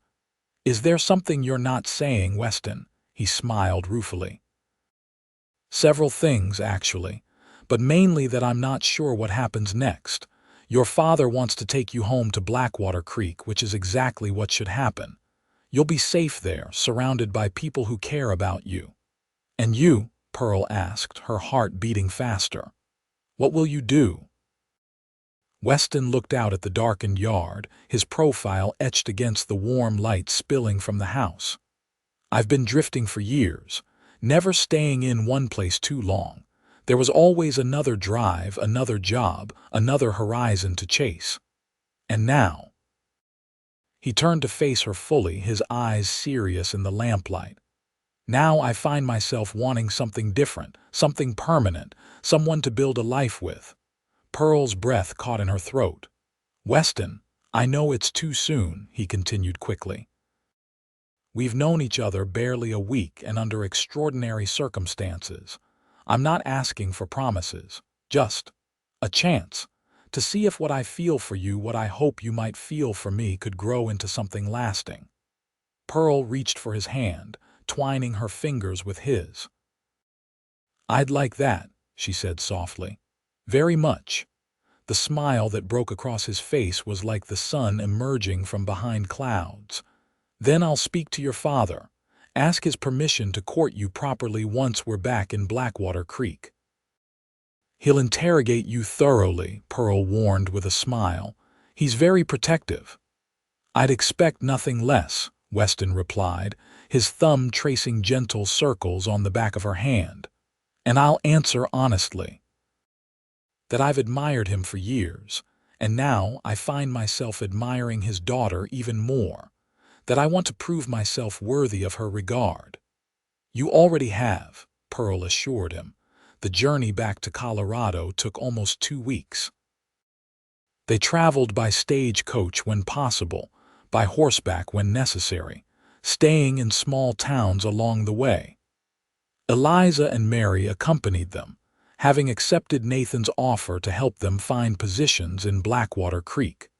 "Is there something you're not saying, Weston?" He smiled ruefully. "Several things, actually, but mainly that I'm not sure what happens next. Your father wants to take you home to Blackwater Creek, which is exactly what should happen. You'll be safe there, surrounded by people who care about you." "And you?" Pearl asked, her heart beating faster. "What will you do?" Weston looked out at the darkened yard, his profile etched against the warm light spilling from the house. "I've been drifting for years, never staying in one place too long. There was always another drive, another job, another horizon to chase. And now—" He turned to face her fully, his eyes serious in the lamplight. "Now I find myself wanting something different, something permanent, someone to build a life with." Pearl's breath caught in her throat. "Weston, I know it's too soon," he continued quickly. "We've known each other barely a week and under extraordinary circumstances. I'm not asking for promises, just a chance to see if what I feel for you, what I hope you might feel for me, could grow into something lasting." Pearl reached for his hand, twining her fingers with his. "I'd like that," she said softly. "Very much." The smile that broke across his face was like the sun emerging from behind clouds. "Then I'll speak to your father. Ask his permission to court you properly once we're back in Blackwater Creek." "He'll interrogate you thoroughly," Pearl warned with a smile. "He's very protective." "I'd expect nothing less," Weston replied, his thumb tracing gentle circles on the back of her hand. "And I'll answer honestly that I've admired him for years, and now I find myself admiring his daughter even more, that I want to prove myself worthy of her regard." "You already have," Pearl assured him. The journey back to Colorado took almost 2 weeks. They traveled by stagecoach when possible, by horseback when necessary, staying in small towns along the way. Eliza and Mary accompanied them, having accepted Nathan's offer to help them find positions in Blackwater Creek.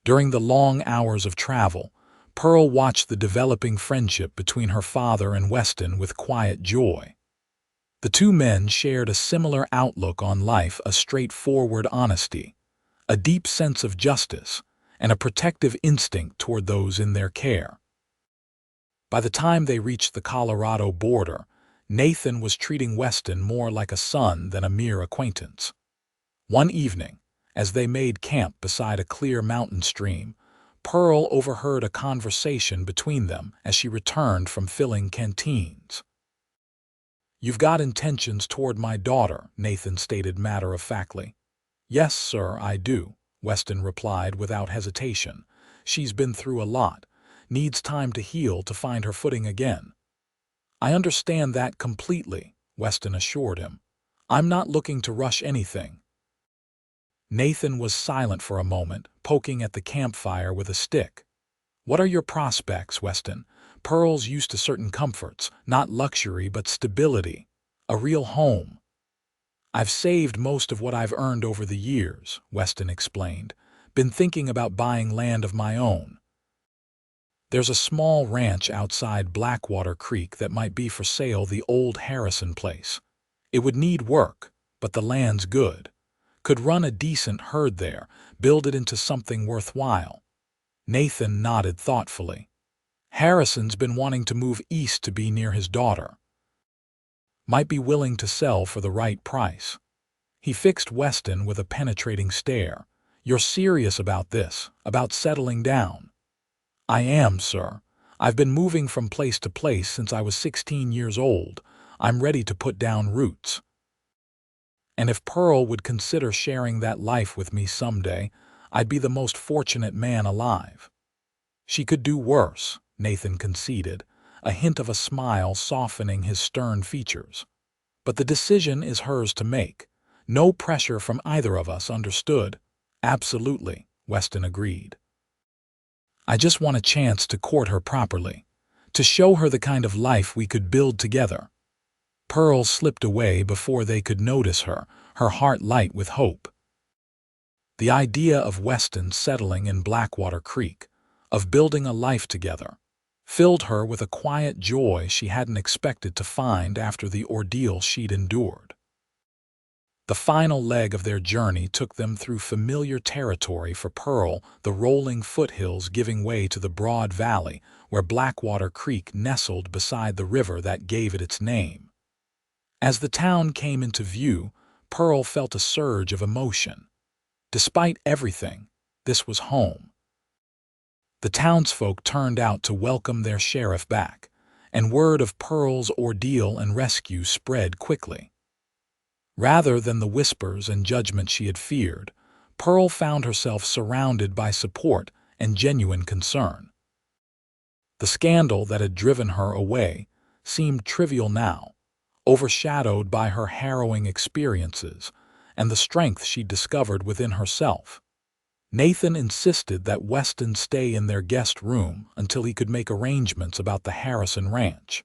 During the long hours of travel, Pearl watched the developing friendship between her father and Weston with quiet joy. The two men shared a similar outlook on life, a straightforward honesty, a deep sense of justice, and a protective instinct toward those in their care. By the time they reached the Colorado border, Nathan was treating Weston more like a son than a mere acquaintance. One evening, as they made camp beside a clear mountain stream, Pearl overheard a conversation between them as she returned from filling canteens. "You've got intentions toward my daughter," Nathan stated matter-of-factly. "Yes, sir, I do," Weston replied without hesitation. "She's been through a lot, needs time to heal to find her footing again." "I understand that completely," Weston assured him. "I'm not looking to rush anything." Nathan was silent for a moment, poking at the campfire with a stick. "What are your prospects, Weston? Pearl's used to certain comforts, not luxury but stability, a real home." "I've saved most of what I've earned over the years," Weston explained. "Been thinking about buying land of my own." There's a small ranch outside Blackwater Creek that might be for sale, the old Harrison place. It would need work, but the land's good. Could run a decent herd there, build it into something worthwhile. Nathan nodded thoughtfully. Harrison's been wanting to move east to be near his daughter. Might be willing to sell for the right price. He fixed Weston with a penetrating stare. You're serious about this, about settling down? I am, sir. I've been moving from place to place since I was 16 years old. I'm ready to put down roots. And if Pearl would consider sharing that life with me someday, I'd be the most fortunate man alive. She could do worse, Nathan conceded, a hint of a smile softening his stern features. But the decision is hers to make. No pressure from either of us, understood? Absolutely, Weston agreed. I just want a chance to court her properly, to show her the kind of life we could build together. Pearl slipped away before they could notice her, her heart light with hope. The idea of Weston settling in Blackwater Creek, of building a life together, filled her with a quiet joy she hadn't expected to find after the ordeal she'd endured. The final leg of their journey took them through familiar territory for Pearl, the rolling foothills giving way to the broad valley where Blackwater Creek nestled beside the river that gave it its name. As the town came into view, Pearl felt a surge of emotion. Despite everything, this was home. The townsfolk turned out to welcome their sheriff back, and word of Pearl's ordeal and rescue spread quickly. Rather than the whispers and judgment she had feared, Pearl found herself surrounded by support and genuine concern. The scandal that had driven her away seemed trivial now, overshadowed by her harrowing experiences and the strength she'd discovered within herself. Nathan insisted that Weston stay in their guest room until he could make arrangements about the Harrison ranch.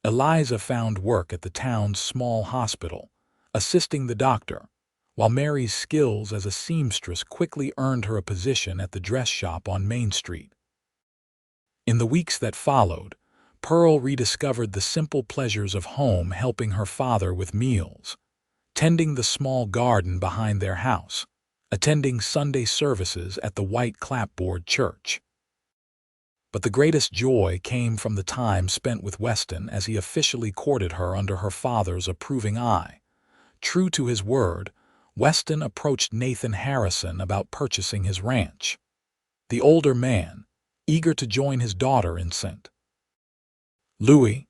Eliza found work at the town's small hospital, assisting the doctor, while Mary's skills as a seamstress quickly earned her a position at the dress shop on Main Street. In the weeks that followed, Pearl rediscovered the simple pleasures of home, helping her father with meals, tending the small garden behind their house, attending Sunday services at the white clapboard church. But the greatest joy came from the time spent with Weston as he officially courted her under her father's approving eye. True to his word, Weston approached Nathan Harrison about purchasing his ranch. The older man, eager to join his daughter in St. Louis,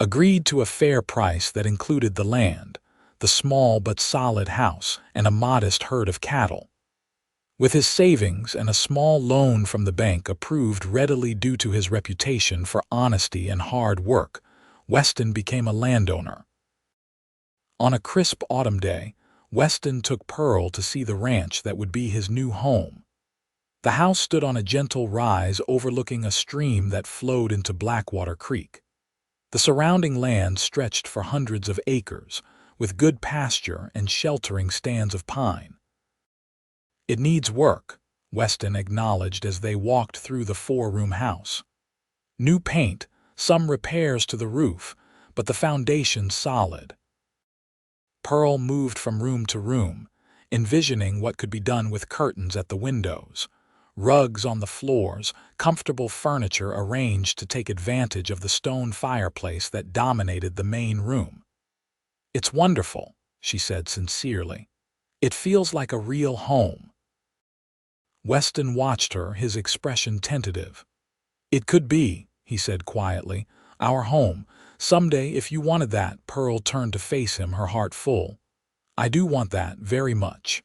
agreed to a fair price that included the land, the small but solid house, and a modest herd of cattle. With his savings and a small loan from the bank approved readily due to his reputation for honesty and hard work, Weston became a landowner. On a crisp autumn day, Weston took Pearl to see the ranch that would be his new home. The house stood on a gentle rise overlooking a stream that flowed into Blackwater Creek. The surrounding land stretched for hundreds of acres, with good pasture and sheltering stands of pine. It needs work, Weston acknowledged as they walked through the four-room house. New paint, some repairs to the roof, but the foundation solid. Pearl moved from room to room, envisioning what could be done with curtains at the windows, rugs on the floors, comfortable furniture arranged to take advantage of the stone fireplace that dominated the main room. It's wonderful, she said sincerely. It feels like a real home. Weston watched her, his expression tentative. It could be, he said quietly, our home. Someday, if you wanted that. Pearl turned to face him, her heart full. I do want that, very much.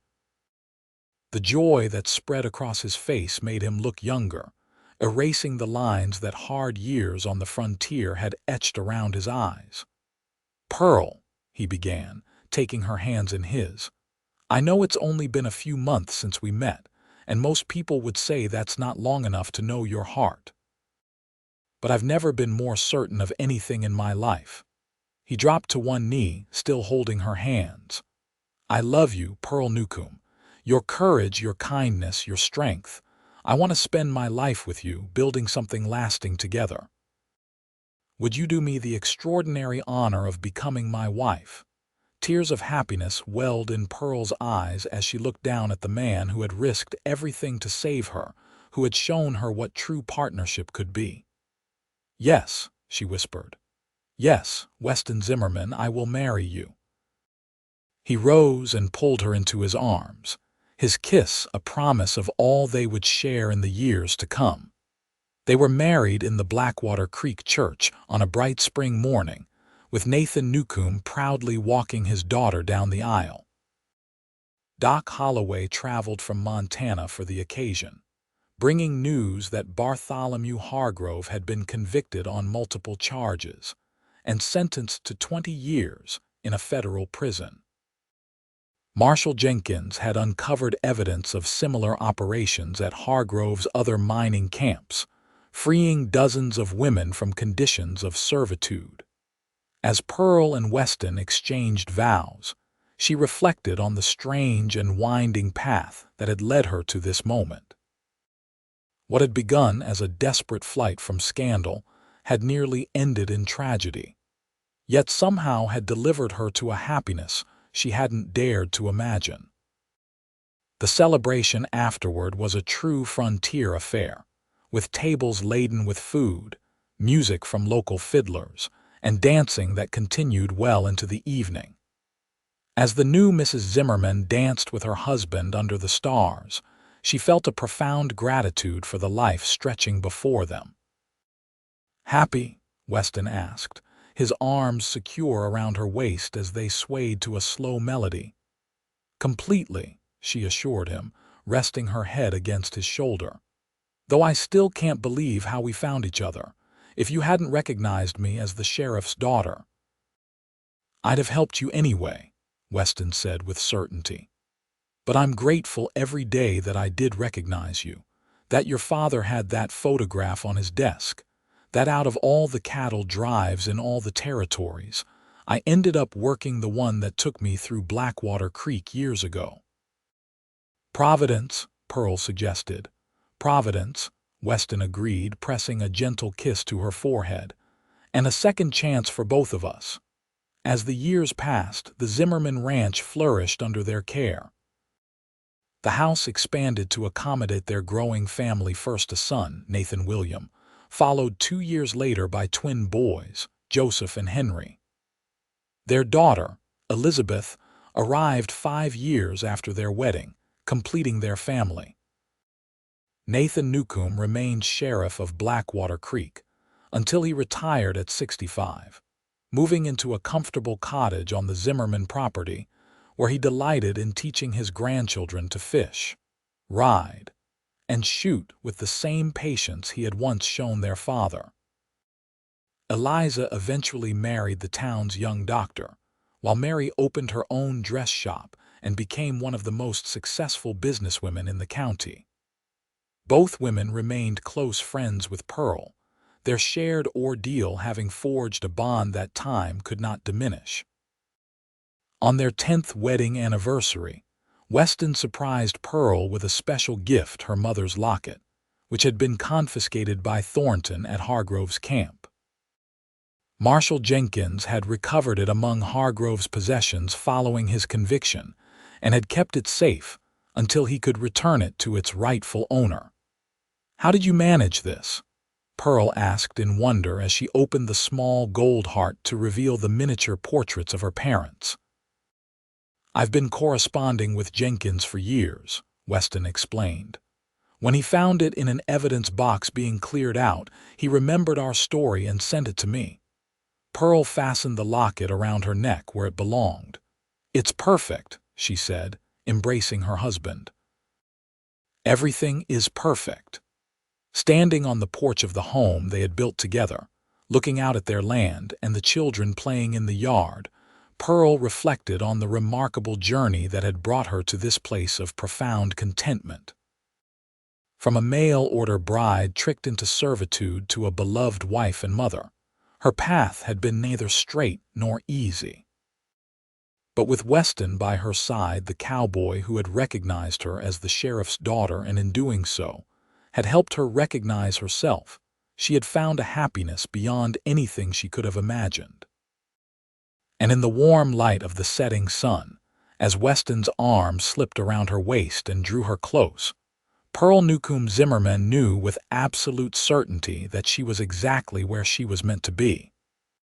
The joy that spread across his face made him look younger, erasing the lines that hard years on the frontier had etched around his eyes. Pearl, he began, taking her hands in his. I know it's only been a few months since we met, and most people would say that's not long enough to know your heart. But I've never been more certain of anything in my life. He dropped to one knee, still holding her hands. I love you, Pearl Newcombe. Your courage, your kindness, your strength. I want to spend my life with you, building something lasting together. Would you do me the extraordinary honor of becoming my wife?" Tears of happiness welled in Pearl's eyes as she looked down at the man who had risked everything to save her, who had shown her what true partnership could be. "Yes," she whispered. "Yes, Weston Zimmerman, I will marry you." He rose and pulled her into his arms, his kiss a promise of all they would share in the years to come. They were married in the Blackwater Creek church on a bright spring morning, with Nathan Newcombe proudly walking his daughter down the aisle. Doc Holloway traveled from Montana for the occasion, bringing news that Bartholomew Hargrove had been convicted on multiple charges and sentenced to 20 years in a federal prison. Marshal Jenkins had uncovered evidence of similar operations at Hargrove's other mining camps, freeing dozens of women from conditions of servitude. As Pearl and Weston exchanged vows, she reflected on the strange and winding path that had led her to this moment. What had begun as a desperate flight from scandal had nearly ended in tragedy, yet somehow had delivered her to a happiness she hadn't dared to imagine. The celebration afterward was a true frontier affair, with tables laden with food, music from local fiddlers, and dancing that continued well into the evening. As the new Mrs. Zimmerman danced with her husband under the stars, she felt a profound gratitude for the life stretching before them. "Happy?" Weston asked, his arms secure around her waist as they swayed to a slow melody. "Completely," she assured him, resting her head against his shoulder. "Though I still can't believe how we found each other. If you hadn't recognized me as the sheriff's daughter, I'd have helped you anyway," Weston said with certainty. "But I'm grateful every day that I did recognize you, that your father had that photograph on his desk, that out of all the cattle drives in all the territories, I ended up working the one that took me through Blackwater Creek years ago." "Providence," Pearl suggested. "Providence," Weston agreed, pressing a gentle kiss to her forehead. "And a second chance for both of us." As the years passed, the Zimmerman ranch flourished under their care. The house expanded to accommodate their growing family, first a son, Nathan William, followed 2 years later by twin boys, Joseph and Henry. Their daughter, Elizabeth, arrived 5 years after their wedding, completing their family. Nathan Newcombe remained sheriff of Blackwater Creek until he retired at 65, moving into a comfortable cottage on the Zimmerman property where he delighted in teaching his grandchildren to fish, ride, and shoot with the same patience he had once shown their father. Eliza eventually married the town's young doctor, while Mary opened her own dress shop and became one of the most successful businesswomen in the county. Both women remained close friends with Pearl, their shared ordeal having forged a bond that time could not diminish. On their 10th wedding anniversary, Weston surprised Pearl with a special gift, her mother's locket, which had been confiscated by Thornton at Hargrove's camp. Marshal Jenkins had recovered it among Hargrove's possessions following his conviction and had kept it safe until he could return it to its rightful owner. "How did you manage this?" Pearl asked in wonder as she opened the small gold heart to reveal the miniature portraits of her parents. "I've been corresponding with Jenkins for years," Weston explained. "When he found it in an evidence box being cleared out, he remembered our story and sent it to me." Pearl fastened the locket around her neck where it belonged. "It's perfect," she said, embracing her husband. "Everything is perfect." Standing on the porch of the home they had built together, looking out at their land and the children playing in the yard, Pearl reflected on the remarkable journey that had brought her to this place of profound contentment. From a mail-order bride tricked into servitude to a beloved wife and mother, her path had been neither straight nor easy. But with Weston by her side, the cowboy who had recognized her as the sheriff's daughter and in doing so, had helped her recognize herself. She had found a happiness beyond anything she could have imagined. And in the warm light of the setting sun, as Weston's arm slipped around her waist and drew her close, Pearl Newcombe Zimmerman knew with absolute certainty that she was exactly where she was meant to be.